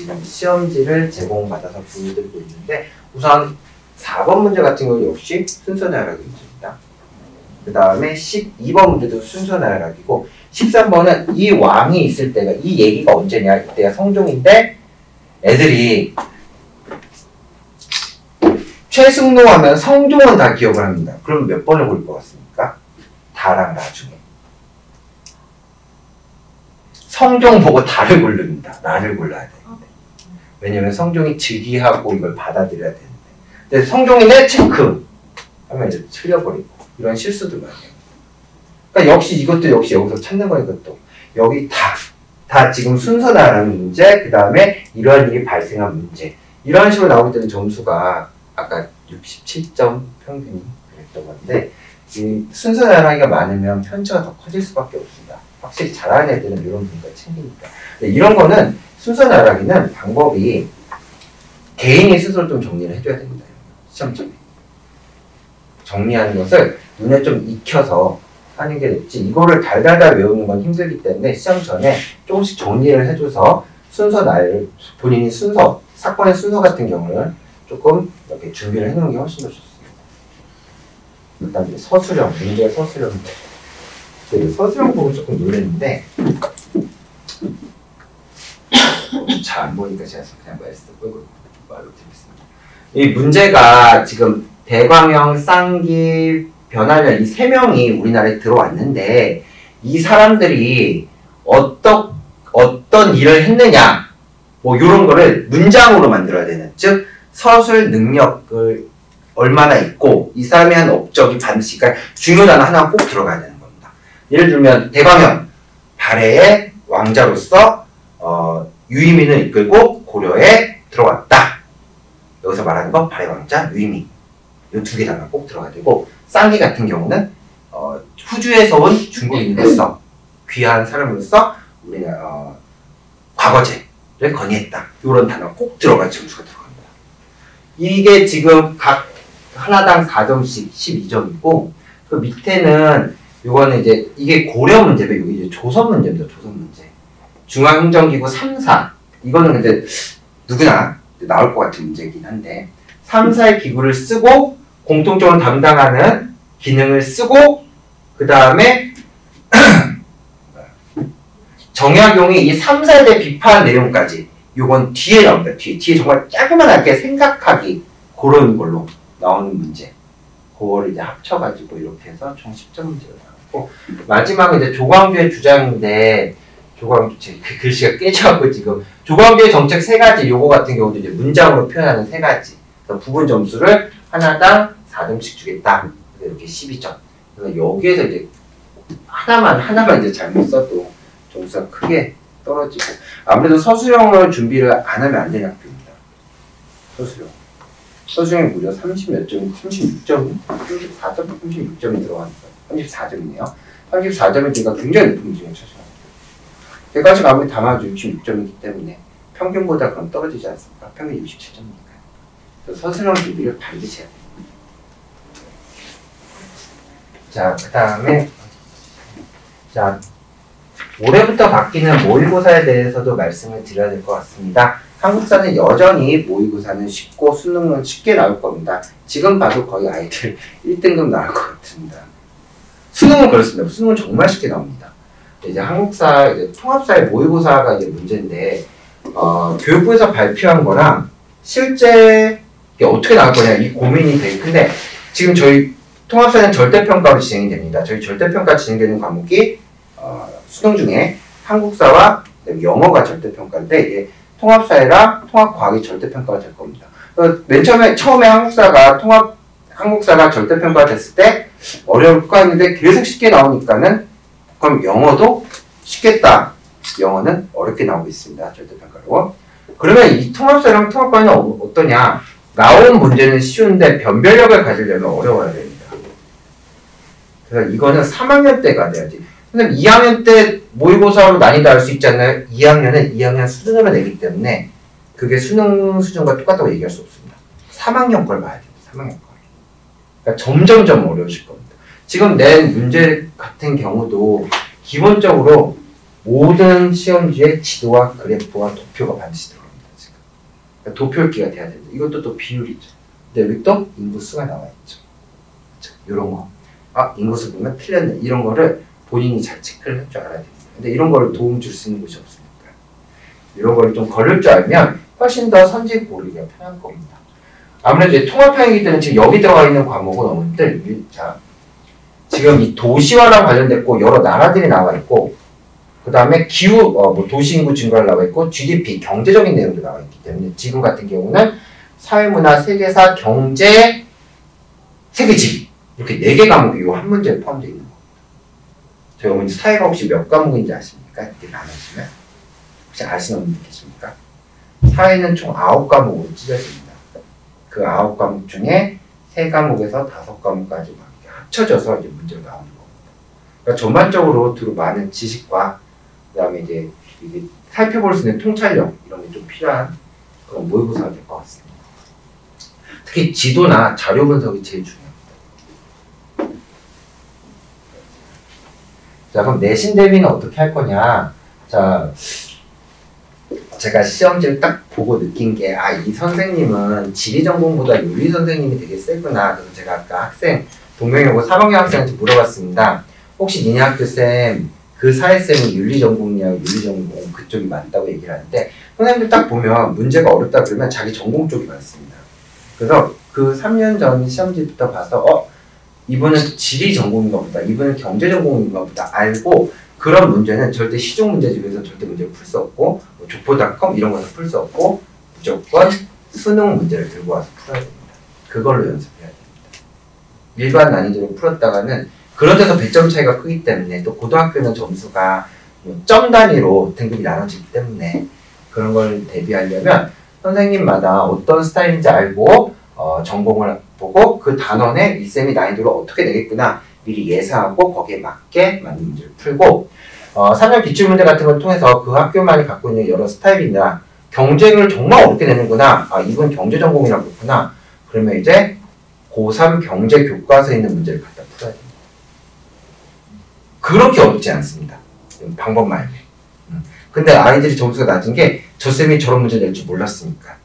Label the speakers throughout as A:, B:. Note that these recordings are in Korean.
A: 지금 시험지를 제공받아서 보여드리고 있는데 우선 4번 문제 같은 경우 역시 순서 나열하기 문제입니다. 그 다음에 12번 문제도 순서 나열하기고 13번은 이 왕이 있을 때가 이 얘기가 언제냐 이때가 성종인데 애들이 최승로 하면 성종은 다 기억을 합니다. 그럼 몇 번을 고를 것 같습니까? 다랑 나중에 성종 보고 다를 고릅니다. 나를 골라야 되는데 왜냐면 성종이 즉위하고 이걸 받아들여야 되는데 근데 성종이네 체크 하면 이제 틀려버리고 이런 실수들 많이 해요. 그러니까 역시 이것도 역시 여기서 찾는 거니까 또 여기 다 지금 순서 나열하는 문제 그 다음에 이러한 일이 발생한 문제 이런 식으로 나올 때는 점수가 아까 67점 평균이 그랬던 건데 이 순서 나열하기가 많으면 편차가 더 커질 수밖에 없습니다. 확실히 잘하는 애들은 이런 분위기가 챙기니까 이런 거는 순서 나열하기는 방법이 개인이 스스로 좀 정리를 해줘야 됩니다. 시험점에 정리하는 것을 눈에 좀 익혀서 하는 게 낫지 이거를 달달달 외우는 건 힘들기 때문에 시험 전에 조금씩 정리를 해줘서 순서 나열을 본인이 순서 사건의 순서 같은 경우는 조금 이렇게 준비를 해놓는 게 훨씬 더 좋습니다. 일단 이제 서술형 문제 서술형인데 서술형 보고 조금 놀랐는데 잘 안 보니까 제가 그냥 말로 드리겠습니다. 이 문제가 지금 대광형, 쌍기, 변화련 이 세 명이 우리나라에 들어왔는데 이 사람들이 어떤 일을 했느냐 뭐 이런 거를 문장으로 만들어야 되는 즉 서술 능력을 얼마나 있고 이 사람이 한 업적이 반드시 그러니까 중요 단어 하나 꼭 들어가야 되는 겁니다. 예를 들면 대광형 발해의 왕자로서 유의민을 이끌고 고려에 들어왔다. 여기서 말하는 건 발해 왕자 유의민 이 두 개 단어 꼭 들어가야 되고 쌍기 같은 경우는 후주에서 온 중국인으로서 귀한 사람으로서 우리나라 과거제를 건의했다. 이런 단어 꼭 들어가 점수가 들어갑니다. 이게 지금 각 하나당 4점씩 12점이고 그 밑에는 이거는 이제 이게 고려 문제고 이게 이제 조선 문제입니다. 조선 문제. 중앙행정기구 3사 이거는 근데 누구나 나올 것 같은 문제이긴 한데 3사의 기구를 쓰고 공통적으로 담당하는 기능을 쓰고 그 다음에 정약용이 이 3사에 대해 비판 내용까지 요건 뒤에 나옵니다. 뒤에 정말 조그만하게 생각하기 그런 걸로 나오는 문제 그거를 이제 합쳐가지고 이렇게 해서 총 10점 문제가 나왔고 마지막은 이제 조광조의 주장인데 조광조 그 글씨가 깨져갖고 지금 조광조의 정책 3가지 요거 같은 경우도 이제 문장으로 표현하는 3가지 그래서 부분 점수를 하나당 4점씩 주겠다. 이렇게 12점. 그래서 여기에서 이제 하나만 이제 잘못 써도 점수가 크게 떨어지고 아무래도 서술형을 준비를 안 하면 안 되는 학교입니다. 서술형이 무려 30몇 점, 36점, 34점, 36점이 들어가니까 34점이네요. 34점이니까 굉장히 높은 비중을 차지합니다. 개까지 가면 다만 66점이기 때문에 평균보다 그럼 떨어지지 않습니까? 평균 67점이니까요. 그래서 서술형 준비를 반드시 해야 됩니다. 자, 그 다음에 자 올해부터 바뀌는 모의고사에 대해서도 말씀을 드려야 될 것 같습니다. 한국사는 여전히 모의고사는 쉽고 수능은 쉽게 나올 겁니다. 지금 봐도 거의 아이들 1등급 나올 것 같습니다. 수능은 그렇습니다. 수능은 정말 쉽게 나옵니다. 이제 한국사, 이제 통합사의 모의고사가 이제 문제인데, 교육부에서 발표한 거랑 실제 이게 어떻게 나올 거냐, 이 고민이 되게 큰데, 지금 저희 통합사는 절대평가로 진행이 됩니다. 저희 절대평가 진행되는 과목이, 수능 중에 한국사와 영어가 절대평가인데, 이게 통합사회랑 통합과학이 절대평가가 될 겁니다. 맨 처음에 한국사가 절대평가가 됐을 때 어려울까 했는데 계속 쉽게 나오니까는 그럼 영어도 쉽겠다. 영어는 어렵게 나오고 있습니다. 절대평가로. 그러면 이 통합사회랑 통합과학은 어떠냐? 나온 문제는 쉬운데 변별력을 가지려면 어려워야 됩니다. 그래서 이거는 3학년 때가 돼야지. 선생님 2학년 때 모의고사로 난이도 알 수 있잖아요. 2학년 수준으로 내기 때문에 그게 수능 수준과 똑같다고 얘기할 수 없습니다. 3학년 걸 봐야 됩니다. 3학년 걸. 그러니까 점점점 어려우실 겁니다. 지금 낸 문제 같은 경우도 기본적으로 모든 시험지에 지도와 그래프와 도표가 반드시 들어갑니다. 그러니까 도표기가 돼야 된다. 이것도 또 비율이죠. 근데 여기 또 인구수가 나와 있죠. 그렇죠? 이런 거. 아, 인구수 보면 틀렸네. 이런 거를 본인이 잘 체크를 할 줄 알아야 됩니다. 근데 이런 거를 도움 줄 수 있는 곳이 없으니까. 이런 거를 좀 걸릴 줄 알면 훨씬 더 선지 고르기가 편한 겁니다. 아무래도 이제 통합형이기 때문에 지금 여기 들어가 있는 과목은 어머니들, 자, 지금 이 도시화랑 관련됐고 여러 나라들이 나와 있고, 그 다음에 기후, 뭐 도시인구 증가를 나와 있고, GDP, 경제적인 내용도 나와 있기 때문에 지금 같은 경우는 사회문화, 세계사, 경제, 세계지 이렇게 4개 과목이 이 한 문제에 포함되어 있는 겁니다. 저희 어머니 사회가 혹시 몇 과목인지 아십니까? 이렇게 나눠지면 혹시 아시는 분들 계십니까? 사회는 총 9과목으로 찢어집니다. 그 9과목 중에 3과목에서 5과목까지 막 합쳐져서 이제 문제가 나오는 겁니다. 그러니까 전반적으로 두루 많은 지식과 그 다음에 이제 이게 살펴볼 수 있는 통찰력 이런 게 좀 필요한 그런 모의고사가 될 것 같습니다. 특히 지도나 자료 분석이 제일 중요합니다. 자, 그럼 내신 대비는 어떻게 할 거냐? 자, 제가 시험지를 딱 보고 느낀 게, 아, 이 선생님은 지리전공보다 윤리 선생님이 되게 세구나. 그래서 제가 아까 학생, 동명여고 3학년 학생한테 물어봤습니다. 혹시 니네 학교쌤, 그 사회쌤은 윤리전공이냐, 윤리전공 그쪽이 맞다고 얘기를 하는데, 선생님들 딱 보면 문제가 어렵다 그러면 자기 전공 쪽이 많습니다. 그래서 그 3년 전 시험지부터 봐서, 이분은 지리전공인가 보다, 이분은 경제전공인가 보다 알고, 그런 문제는 절대 시중 문제집에서 절대 문제를 풀 수 없고, 뭐 조포닷컴 이런 거서 풀 수 없고, 무조건 수능 문제를 들고 와서 풀어야 됩니다. 그걸로 연습해야 됩니다. 일반 난이도로 풀었다가는 그런 데서 배점 차이가 크기 때문에, 또 고등학교는 점수가 점 단위로 등급이 나눠지기 때문에 그런 걸 대비하려면 선생님마다 어떤 스타일인지 알고 전공을 보고 그 단원에 이 쌤이 난이도를 어떻게 내겠구나 미리 예상하고 거기에 맞게 맞는 문제를 풀고 3년 기출문제 같은 걸 통해서 그 학교만이 갖고 있는 여러 스타일이나 경쟁을 정말 어렵게 내는구나. 아, 이건 경제전공이라 그렇구나. 그러면 이제 고3 경제 교과서에 있는 문제를 갖다 풀어야 됩니다. 그렇게 어렵지 않습니다. 방법 말고. 근데 아이들이 점수가 낮은 게 저 쌤이 저런 문제 낼 줄 몰랐으니까.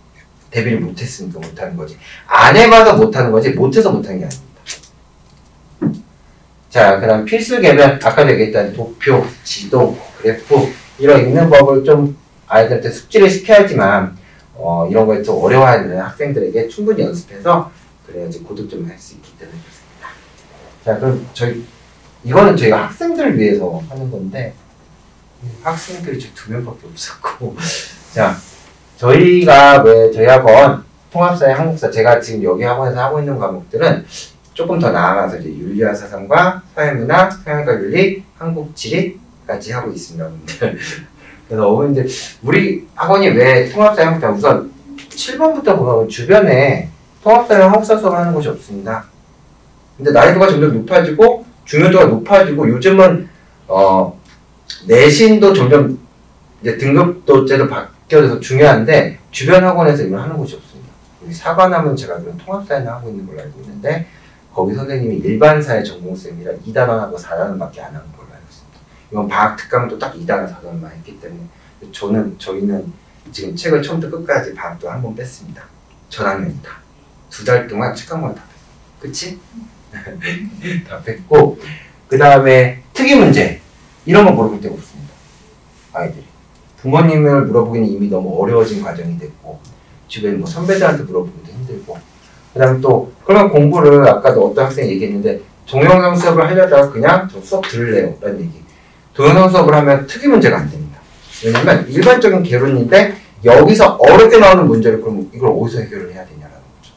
A: 대비를 못했으니까 못하는 거지. 안 해봐서 못하는 거지 못해서 못하는 게 아닙니다. 자, 그 다음 필수 개별, 아까도 얘기했던 도표, 지도, 그래프 이런 읽는 법을 좀 아이들한테 숙지를 시켜야지만 이런 거에 좀 어려워하는 학생들에게 충분히 연습해서 그래야지 고득점을 할 수 있기 때문에 그렇습니다. 자, 그럼 이거는 저희가 학생들을 위해서 하는 건데 학생들이 저 2명밖에 없었고 자, 저희가 왜 저희 학원 통합사회 한국사 제가 지금 여기 학원에서 하고 있는 과목들은 조금 더 나아가서 이제 윤리와 사상과 사회문화, 서양과 윤리, 한국 지리까지 하고 있습니다. 그래서 어머님들 우리 학원이 왜 통합사회 한국사 우선 7번부터 보면 주변에 통합사회 한국사 수업을 하는 곳이 없습니다. 근데 나이도가 점점 높아지고 중요도가 높아지고 요즘은 내신도 점점 이제 등급도제도 바뀌어서 중요한데 주변 학원에서 이걸 하는 곳이 없습니다. 여기 사관하면 제가 그런 통합사회를 하고 있는 걸로 알고 있는데 거기 선생님이 일반사회 전공쌤이라 2단원하고 4단원밖에 안 하는 걸로 알고 있습니다. 이건 방학 특강도 딱 2단원, 4단원만 했기 때문에 저희는 지금 책을 처음부터 끝까지 방학도 한 번 뺐습니다. 전학년이 다. 2달 동안 책강만 다 뺐어요. 그치? 다 뺐고 그 다음에 특이문제 이런 거 물어볼 데가 없습니다. 아이들이. 부모님을 물어보기는 이미 너무 어려워진 과정이 됐고 주변 뭐 선배들한테 물어보기도 힘들고 그 다음에 또 그런 공부를 아까도 어떤 학생이 얘기했는데 동영상 수업을 하려다가 그냥 저 수업 들을래요 라는 얘기. 동영상 수업을 하면 특이문제가 안 됩니다. 왜냐면 일반적인 개론인데 여기서 어렵게 나오는 문제를 그럼 이걸 어디서 해결을 해야 되냐라는 거죠.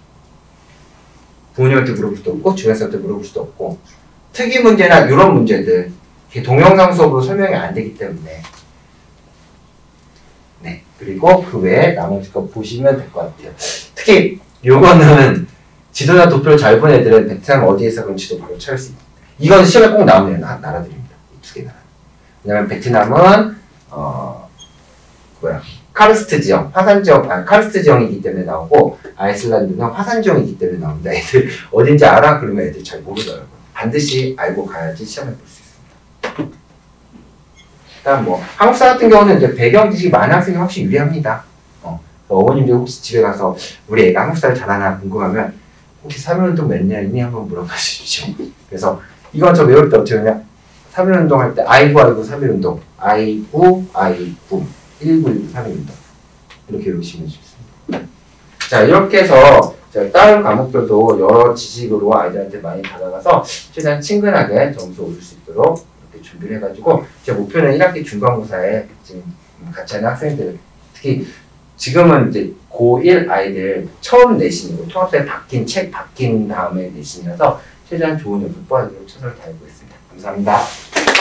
A: 부모님한테 물어볼 수도 없고 주변 사람한테 물어볼 수도 없고 특이문제나 이런 문제들 동영상 수업으로 설명이 안 되기 때문에 네, 그리고 그 외에 나머지 거 보시면 될 것 같아요. 특히 요거는 지도나 도표를 잘 본 애들은 베트남 어디에서 그런 지도 바로 찾을 수 있다. 이건 시험에 꼭 나오는 나라들입니다. 이 2개 나라. 왜냐면 베트남은 카르스트 지형, 화산 지형, 카르스트 지형이기 때문에 나오고 아이슬란드는 화산 지형이기 때문에 나옵니다. 애들 어딘지 알아? 그러면 애들 잘 모르더라고요. 반드시 알고 가야지 시험에 볼 수 있습니다. 일단 뭐 한국사 같은 경우는 이제 배경 지식이 많은 학생이 확실히 유리합니다. 어머님들 혹시 집에 가서 우리 애가 한국사를 잘하나 궁금하면 혹시 3.1운동 몇 년이니? 한번 물어봐 주십시오. 그래서 이건 저 외울 때 어떻게 하냐? 3.1운동 할 때 아이고 3.1운동 아이고 1919 3.1운동 이렇게 외우시면 좋습니다. 자, 이렇게 해서 다른 과목들도 여러 지식으로 아이들한테 많이 다가가서 최대한 친근하게 점수 올릴 수 있도록 이렇게 준비를 해가지고 제 목표는 1학기 중간고사에 지금 같이 하는 학생들 특히 지금은 이제 고1 아이들 처음 내신이고 통합사에 바뀐 책 바뀐 다음에 내신이라서 최대한 좋은 연습 뽑아주도록 최선을 다하고 있습니다. 감사합니다.